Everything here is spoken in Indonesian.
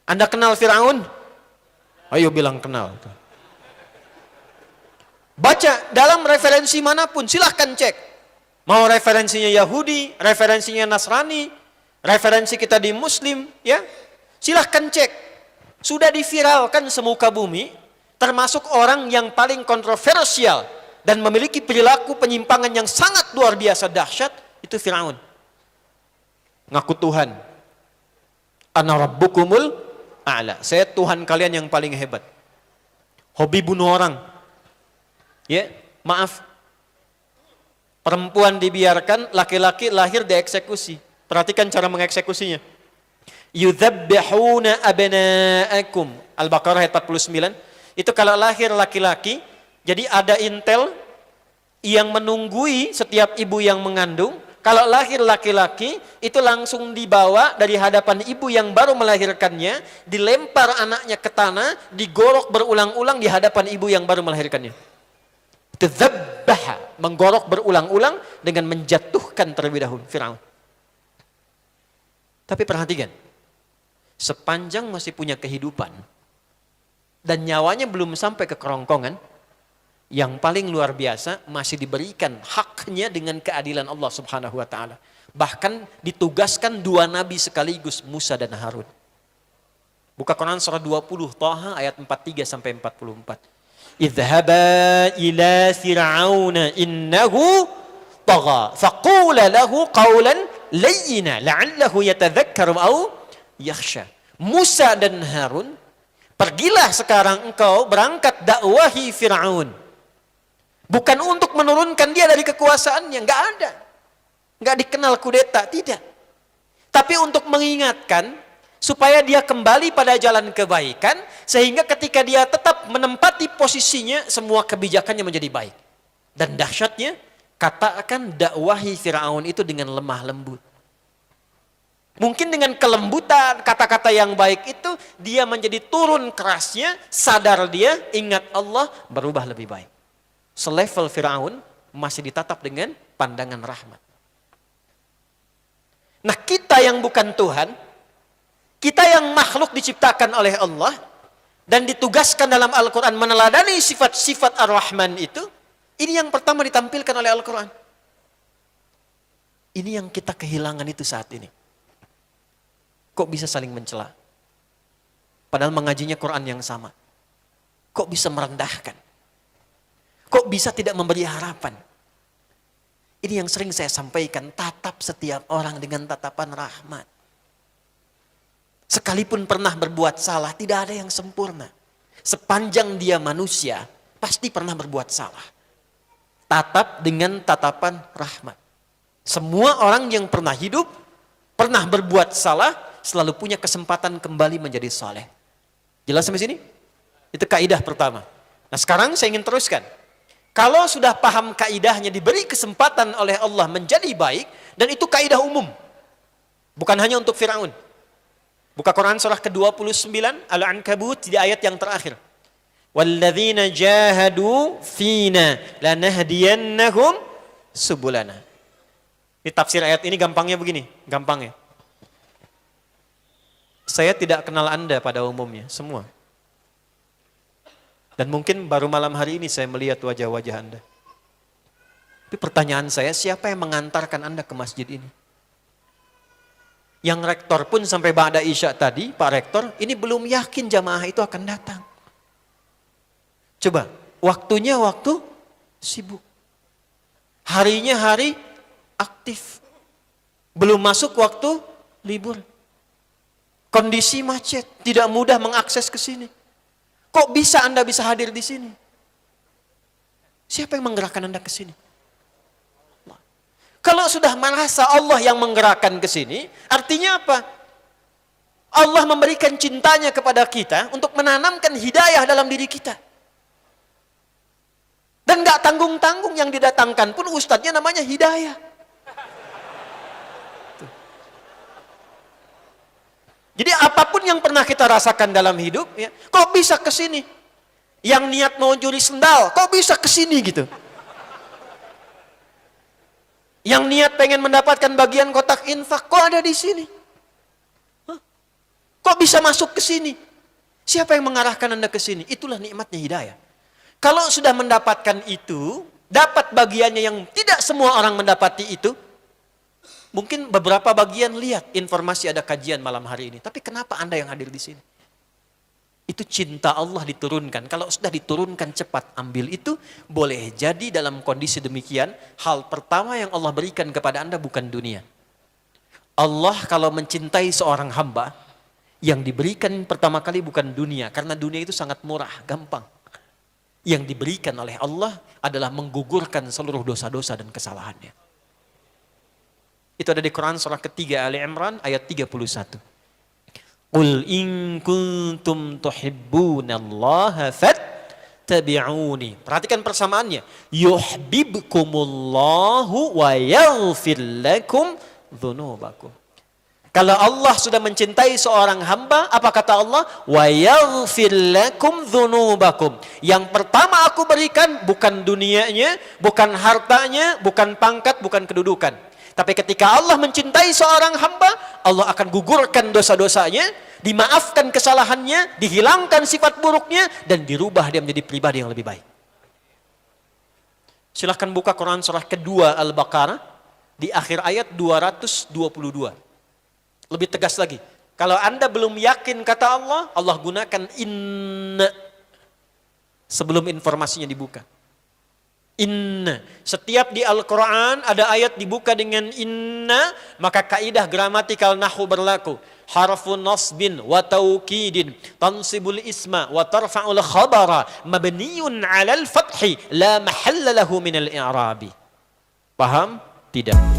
Anda kenal Firaun? Ayo bilang kenal. Baca dalam referensi manapun, silahkan cek. Mau referensinya Yahudi, referensinya Nasrani, referensi kita di Muslim, ya, silahkan cek. Sudah diviralkan semuka bumi, termasuk orang yang paling kontroversial dan memiliki perilaku penyimpangan yang sangat luar biasa dahsyat, itu Firaun. Ngaku Tuhan. Ana rabbukumul a'la. Saya Tuhan kalian yang paling hebat. Hobi bunuh orang. Ya, maaf. Perempuan dibiarkan, laki-laki lahir dieksekusi. Perhatikan cara mengeksekusinya. Yudzabbihuna abna'akum. Al-Baqarah ayat 49. Itu kalau lahir laki-laki, jadi ada intel yang menunggui setiap ibu yang mengandung. Kalau lahir laki-laki, itu langsung dibawa dari hadapan ibu yang baru melahirkannya, dilempar anaknya ke tanah, digorok berulang-ulang di hadapan ibu yang baru melahirkannya. Tadzabbaha, menggorok berulang-ulang dengan menjatuhkan terlebih dahulu Firaun. Tapi perhatikan, sepanjang masih punya kehidupan dan nyawanya belum sampai ke kerongkongan, yang paling luar biasa masih diberikan haknya dengan keadilan Allah Subhanahu wa taala. Bahkan ditugaskan dua nabi sekaligus, Musa dan Harun. Buka Quran surah 20 Thaha ayat 43 sampai 44. Idhhaba ila fir'auna innahu tagha faqula lahu qawlan layyina la'allahu yatadhakkaru aw yakhsha. Musa dan Harun, pergilah sekarang engkau berangkat dakwahi Fir'aun. Bukan untuk menurunkan dia dari kekuasaannya, enggak ada. Enggak dikenal kudeta, tidak. Tapi untuk mengingatkan supaya dia kembali pada jalan kebaikan, sehingga ketika dia tetap menempati posisinya, semua kebijakannya menjadi baik. Dan dahsyatnya, katakan dakwahi Firaun itu dengan lemah lembut. Mungkin dengan kelembutan, kata-kata yang baik itu, dia menjadi turun kerasnya, sadar dia, ingat Allah, berubah lebih baik. Selevel Firaun masih ditatap dengan pandangan rahmat. Nah, kita yang bukan Tuhan, kita yang makhluk diciptakan oleh Allah dan ditugaskan dalam Al-Quran meneladani sifat-sifat Ar-Rahman itu, ini yang pertama ditampilkan oleh Al-Quran. Ini yang kita kehilangan itu saat ini. Kok bisa saling mencela? Padahal mengajinya Quran yang sama. Kok bisa merendahkan? Kok bisa tidak memberi harapan? Ini yang sering saya sampaikan, tatap setiap orang dengan tatapan rahmat. Sekalipun pernah berbuat salah, tidak ada yang sempurna. Sepanjang dia manusia, pasti pernah berbuat salah. Tatap dengan tatapan rahmat. Semua orang yang pernah hidup, pernah berbuat salah, selalu punya kesempatan kembali menjadi saleh. Jelas sampai sini? Itu kaidah pertama. Nah, sekarang saya ingin teruskan. Kalau sudah paham kaidahnya, diberi kesempatan oleh Allah menjadi baik, dan itu kaidah umum. Bukan hanya untuk Firaun. Buka Quran surah ke-29 Al-Ankabut di ayat yang terakhir. Walladzina jahadu fina lanahdiyannahum subulana. Di tafsir ayat ini gampangnya begini, gampangnya. Saya tidak kenal Anda pada umumnya, semua. Dan mungkin baru malam hari ini saya melihat wajah-wajah Anda. Tapi pertanyaan saya, siapa yang mengantarkan Anda ke masjid ini? Yang rektor pun sampai ba'da isya tadi, Pak Rektor, ini belum yakin jamaah itu akan datang. Coba, waktunya waktu sibuk. Harinya hari aktif. Belum masuk waktu libur. Kondisi macet, tidak mudah mengakses ke sini. Kok bisa Anda bisa hadir di sini? Siapa yang menggerakkan Anda ke sini? Kalau sudah merasa Allah yang menggerakkan ke sini, artinya apa? Allah memberikan cintanya kepada kita untuk menanamkan hidayah dalam diri kita. Dan gak tanggung-tanggung yang didatangkan pun ustadznya namanya hidayah. Jadi apapun yang pernah kita rasakan dalam hidup, ya, kok bisa ke sini? Yang niat mau curi sendal, kok bisa ke sini gitu? Yang niat pengen mendapatkan bagian kotak infak, kok ada di sini? Hah? Kok bisa masuk ke sini? Siapa yang mengarahkan Anda ke sini? Itulah nikmatnya hidayah. Kalau sudah mendapatkan itu, dapat bagiannya yang tidak semua orang mendapati itu, mungkin beberapa bagian lihat informasi ada kajian malam hari ini. Tapi kenapa Anda yang hadir di sini? Itu cinta Allah diturunkan. Kalau sudah diturunkan cepat ambil itu, boleh jadi dalam kondisi demikian, hal pertama yang Allah berikan kepada Anda bukan dunia. Allah kalau mencintai seorang hamba, yang diberikan pertama kali bukan dunia, karena dunia itu sangat murah, gampang. Yang diberikan oleh Allah adalah menggugurkan seluruh dosa-dosa dan kesalahannya. Itu ada di Quran surah ketiga Ali Imran ayat 31. Qul in kuntum tuhibbunallaha fattabi'uni. Perhatikan persamaannya. Yuhibbukumullahu wa yaghfir lakum dzunubakum. Kalau Allah sudah mencintai seorang hamba, apa kata Allah? Wa yaghfir lakum dzunubakum. Yang pertama aku berikan bukan dunianya, bukan hartanya, bukan pangkat, bukan kedudukan. Tapi ketika Allah mencintai seorang hamba, Allah akan gugurkan dosa-dosanya, dimaafkan kesalahannya, dihilangkan sifat buruknya, dan dirubah dia menjadi pribadi yang lebih baik. Silahkan buka Quran surah kedua Al-Baqarah, di akhir ayat 222. Lebih tegas lagi. Kalau Anda belum yakin kata Allah, Allah gunakan inna sebelum informasinya dibuka. Inna. Setiap di Al-Quran ada ayat dibuka dengan inna, maka kaidah gramatikal nahwu berlaku. Harfun nasbin wa taukidin tansibul isma wa tarfa'ul khabara mabniyun 'alal fathi la mahalla lahu minal i'rabi. Paham? Tidak.